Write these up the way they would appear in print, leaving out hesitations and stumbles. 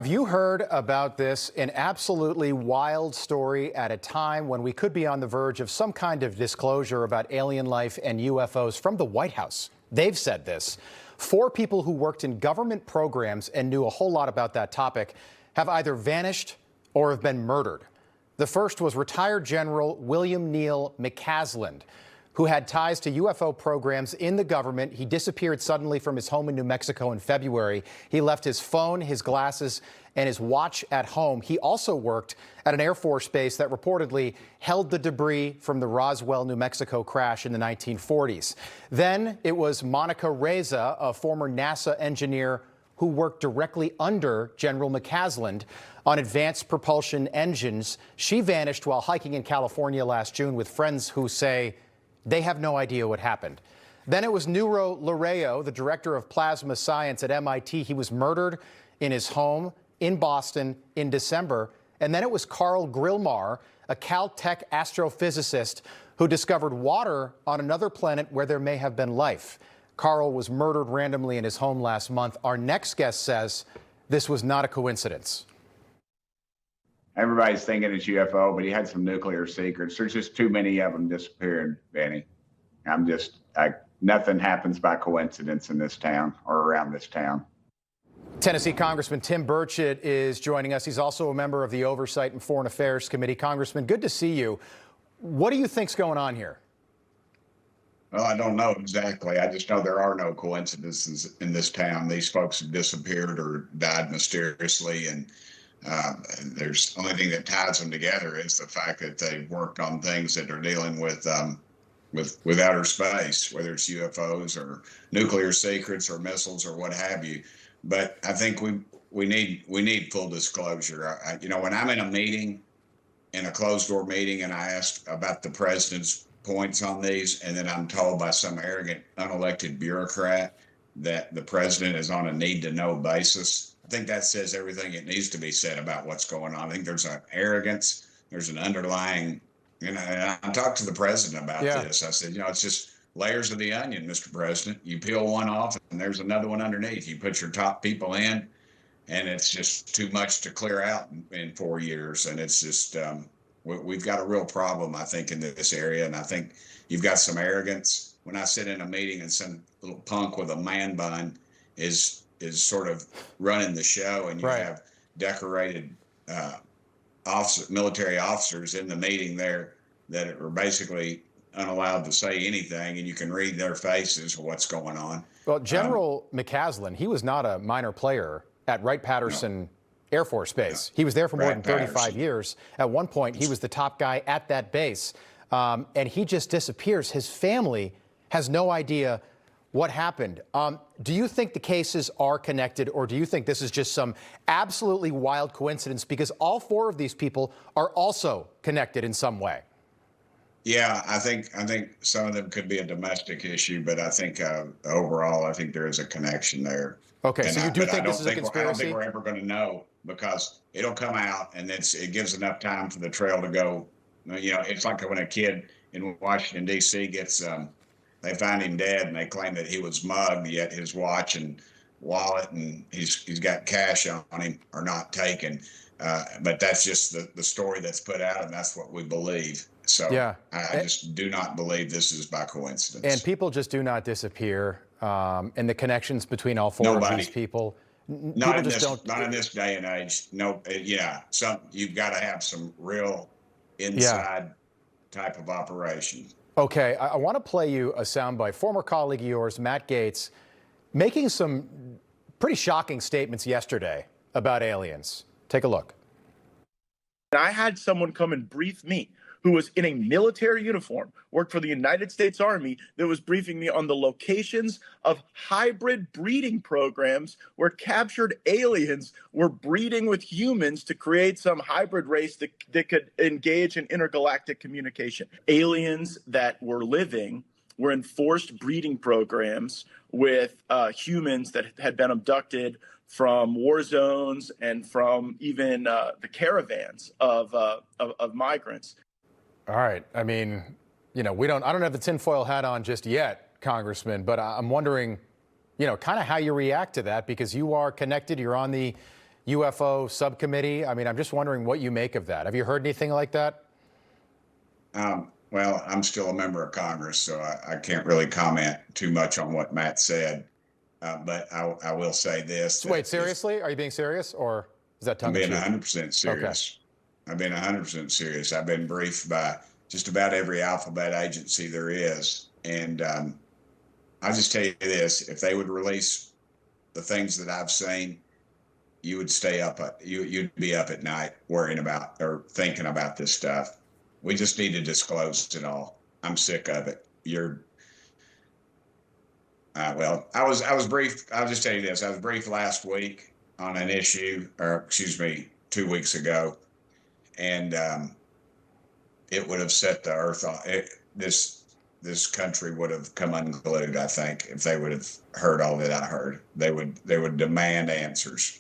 Have you heard about this? An absolutely wild story at a time when we could be on the verge of some kind of disclosure about alien life and UFOs from the White House. They've said this. 4 people who worked in government programs and knew a whole lot about that topic have either vanished or have been murdered. The first was retired General William Neal McCasland, who had ties to UFO programs in the government. He disappeared suddenly from his home in New Mexico in February. He left his phone, his glasses, and his watch at home. He also worked at an Air Force base that reportedly held the debris from the Roswell, New Mexico crash in the 1940s. Then it was Monica Reza, a former NASA engineer who worked directly under General McCasland on advanced propulsion engines. She vanished while hiking in California last June with friends who say they have no idea what happened. Then it was Nuro Lareyo, the director of plasma science at MIT. He was murdered in his home in Boston in December. And then it was Carl Grillmar, a Caltech astrophysicist who discovered water on another planet where there may have been life. Carl was murdered randomly in his home last month. Our next guest says this was not a coincidence. Everybody's thinking it's UFO, but he had some nuclear secrets. There's just too many of them disappearing, Benny. Nothing happens by coincidence in this town or around this town. Tennessee Congressman Tim Burchett is joining us. He's also a member of the Oversight and Foreign Affairs Committee. Congressman, good to see you. What do you think's going on here? Well, I don't know exactly. I just know there are no coincidences in this town. These folks have disappeared or died mysteriously, and there's the only thing that ties them together is the fact that they worked on things that are dealing with outer space, whether it's UFOs or nuclear secrets or missiles or what have you. But I think we need full disclosure. When I'm in a meeting, in a closed door meeting, and I ask about the president's points on these, and then I'm told by some arrogant, unelected bureaucrat that the president is on a need-to-know basis, I think that says everything it needs to be said about what's going on. I think there's an arrogance, there's an underlying, and I talked to the president about this. I said, it's just layers of the onion, Mr. President. You peel one off and there's another one underneath. You put your top people in and it's just too much to clear out in 4 years. And it's just, we've got a real problem, I think, in this area. And I think you've got some arrogance. When I sit in a meeting and some little punk with a man bun is sort of running the show, and you have decorated military officers in the meeting there that are basically unallowed to say anything, and you can read their faces what's going on. Well, General McCasland, he was not a minor player at Wright-Patterson Air Force Base. He was there for more than 35 years. At one point, he was the top guy at that base, and he just disappears. His family has no idea what happened. Do you think the cases are connected, or do you think this is just some absolutely wild coincidence? Because all 4 of these people are also connected in some way. Yeah, I think some of them could be a domestic issue, but I think overall, I think there is a connection there. Okay, so you do think this is a conspiracy? I don't think we're ever going to know, because it'll come out, and it gives enough time for the trail to go. It's like when a kid in Washington, D.C. gets, they find him dead, and they claim that he was mugged, yet his watch and wallet and he's got cash on him are not taken. But that's just the story that's put out, and that's what we believe. So I just do not believe this is by coincidence. And people just do not disappear. And the connections between all 4 of these people, not in this day and age. No, you've got to have some real inside type of operation. Okay, I want to play you a soundbite. Former colleague of yours, Matt Gaetz, making some pretty shocking statements yesterday about aliens. Take a look. I had someone come and brief me who was in a military uniform, worked for the United States Army, that was briefing me on the locations of hybrid breeding programs where captured aliens were breeding with humans to create some hybrid race that could engage in intergalactic communication. Aliens that were living were in forced breeding programs with humans that had been abducted from war zones and from even the caravans of migrants. All right. I mean, I don't have the tinfoil hat on just yet, Congressman, but I'm wondering, kind of how you react to that, because you are connected. You're on the UFO subcommittee. I mean, I'm just wondering what you make of that. Have you heard anything like that? Well, I'm still a member of Congress, so I can't really comment too much on what Matt said. But I will say this. Wait, seriously? Are you being serious, or is that tongue in cheek? I'm being 100% serious. Okay. I've been 100% serious. I've been briefed by just about every alphabet agency there is. And I'll just tell you this, if they would release the things that I've seen, you would stay up, you'd be up at night worrying about or thinking about this stuff. We just need to disclose it all. I'm sick of it. Well, I was briefed. I'll just tell you this. I was briefed last week on an issue, or excuse me, 2 weeks ago. And it would have set the earth on this country would have come unglued, I think, if they would have heard all that I heard. They would demand answers.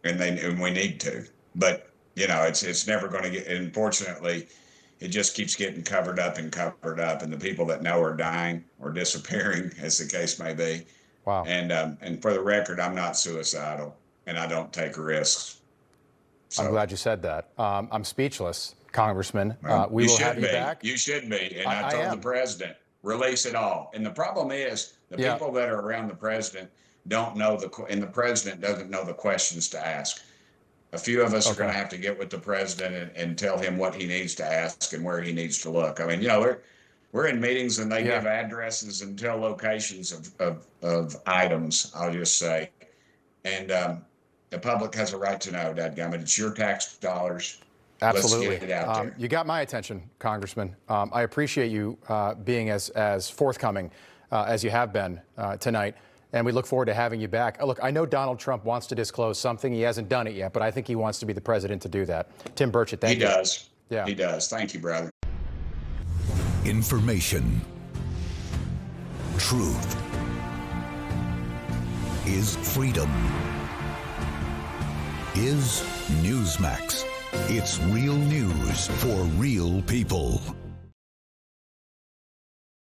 And we need to. But it's never going to get, unfortunately, it just keeps getting covered up, and the people that know are dying or disappearing, as the case may be. Wow. And for the record, I'm not suicidal, and I don't take risks. So, I'm glad you said that. I'm speechless, Congressman. We you will should have you be. back. You should be. And I told the president, release it all. And the problem is the people that are around the president don't know and the president doesn't know the questions to ask. A few of us are going to have to get with the president and tell him what he needs to ask and where he needs to look. I mean, we're in meetings and they give addresses and tell locations of items, I'll just say. And the public has a right to know, dadgummit. It's your tax dollars. Absolutely. Let's get it out there. You got my attention, Congressman. I appreciate you being as forthcoming as you have been tonight. And we look forward to having you back. Look, I know Donald Trump wants to disclose something. He hasn't done it yet, but I think he wants to be the president to do that. Tim Burchett, thank you. He does. Yeah. He does. Thank you, brother. Information. Truth is freedom. Is Newsmax. It's real news for real people.